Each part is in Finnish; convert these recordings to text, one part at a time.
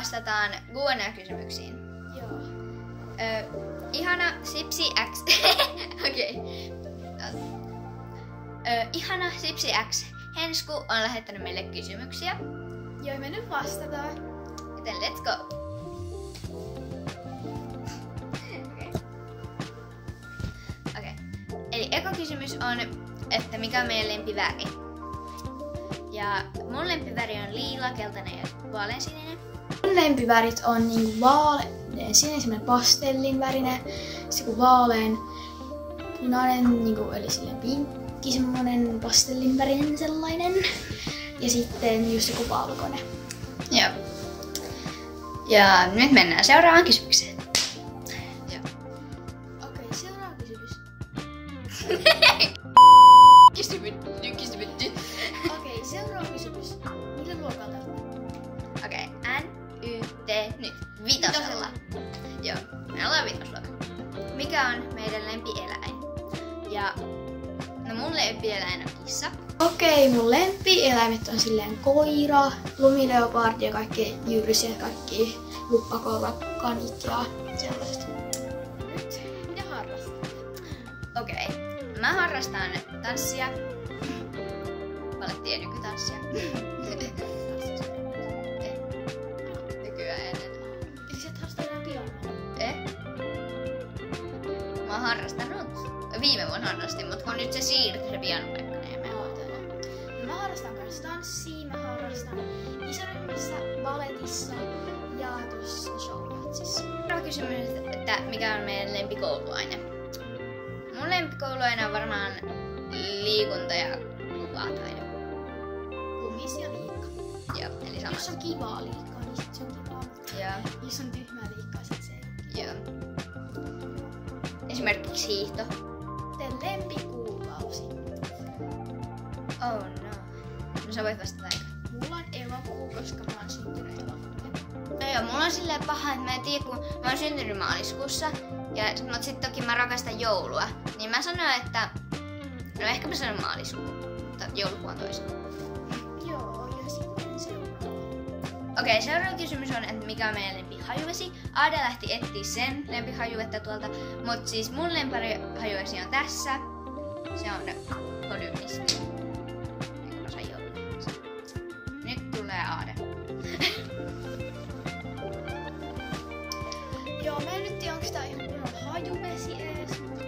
vastataan Q&A-kysymyksiin. Joo. Ihana Sipsi X. Okei. Ihana Sipsi X. Hensku on lähettänyt meille kysymyksiä. Joo, me nyt vastataan. Joten let's go. Okei. Eli eka kysymys on, että mikä on meidän lempiväri? Ja mun lempiväri on liila, keltainen ja vaaleansininen. Mun lempivärit on niinku vaaleansininen, semmonen pastellin värinen, se kun vaalean punainen, niinku, eli silleen pinkki, semmonen pastellin värinen sellainen. Ja sitten just joku valkoinen. Joo. Ja nyt mennään seuraavaan kysymykseen. Joo. Okei, seuraava kysymys. Okei, seuraava kysymys. Millä luokalta olette? Okei, N, Y, T, nyt. Vitosella. Joo, me ollaan vitosluokalla. Mikä on meidän lempieläin? Ja no mun lempieläin on kissa. Okei, mun lempieläimet on silleen koira, lumileopardi ja kaikki jyrsiä, kaikki luppakorvakanit ja sellaiset. Nyt, mitä harrastat? Okei, mä harrastan tanssia. Palettia ja nykytanssia. Nykyään ennen. Eli sä et harrasta enää pianoa? Mä oon harrastanut. Viime vuonna harrastin, mutta kun nyt se siirtyi se pianopaikka, niin me Mä harrastan myös tanssia, mä harrastan isoryhmässä, baletissa ja tuossa showjatsissa. Seuraava kysymys, että mikä on meidän lempikouluaine? Mun lempikouluaine on varmaan liikunta ja kuvataide. Lumis ja liikka. Joo, eli sama. Jos on kivaa liikkaa, niin sit se on kivaa. Joo, Jos on tyhmää liikkaa, sit se ei. joo. Esimerkiksi hiihto. Teen lempikuukausi. Oh no. No sä voit vastata aika. Mulla on elokuu, koska mä oon syntynyt elokuussa. No joo, mulla on silleen paha, että mä en tiedä, kun mä oon syntynyt maaliskuussa. Mutta sit toki mä rakastan joulua. Niin mä sanoin, että no ehkä mä sanon maaliskuu. Mutta joulukuu on toisena. Joo, ja sitten seuraava. Okei, seuraava kysymys on, että mikä on meidän lempihajuvesi. Aada lähti etsiä sen lempihajuvettä tuolta, mutta siis mun lempihajuvesi on tässä. Se on Holymisti. Eikö mä sain joulun? Nyt tulee Aada. Joo, mä en nyt tiedä, onko tää ihan kunnon hajuvesi ees, mutta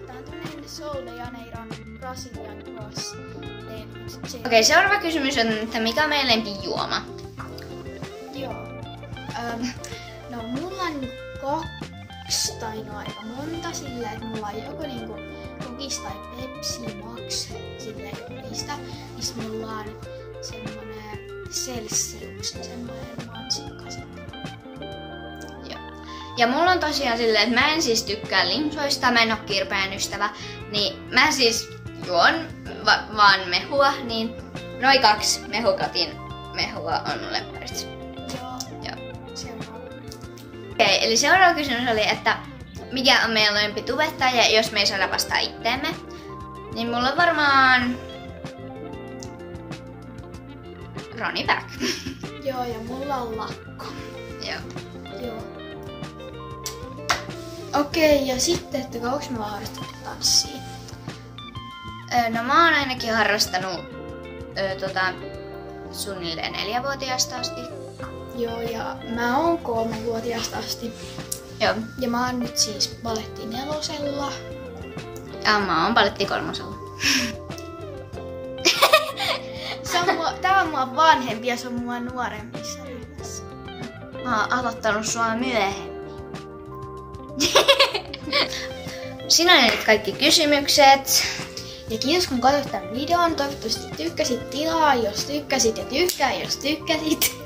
tää on tämmönen Sol de Janeiron Brazilian Cross. Okei, seuraava kysymys on, että mikä on meidän lempijuoma? Joo. No mulla on kaksi tai no aika monta silleen, että mulla on joko niinku Kokis tai Pepsi Max silleen niistä. Missä mulla on semmonen Celsiuksen semmonen mansikka sitten. Joo. Ja mulla on tosiaan silleen, että mä en siis tykkää limsoista, mä en oo kirpeän ystävä. Niin mä siis juon vaan mehua, niin noin 2 mehukatin mehua on mun lempparit. Okei, eli seuraava kysymys oli, että mikä on meidän lempitubettaja, jos me ei saada vastaa itteemme. Niin mulla on varmaan Ronnie Back. Joo, ja mulla on Lakko. Joo. Okei, ja sitten, että kauanko mä oon harrastanut tanssia? No mä oon ainakin harrastanut suunnilleen 4-vuotiaasta asti. Joo, ja mä oon 3-vuotiaasta asti. Joo. Ja mä oon nyt siis baletti 4. Ja mä oon baletti 3. Tää on mua vanhempi ja se on mua nuoremmissa ryhmässä. Mä oon aloittanut sua myöhemmin. Siinä on nyt kaikki kysymykset. Ja kiitos kun katsoit tämän videon. Toivottavasti tykkäsit, tilaa jos tykkäsit ja tykkää jos tykkäsit.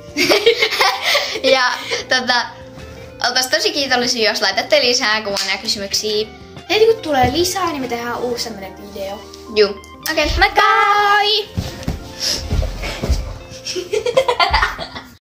Ja oltais tosi kiitollisia, jos laitatte lisää Q&A-kysymyksiä. Heti kun tulee lisää, niin me tehdään uusi sellainen video. Juu. Okei, moikka! Bye!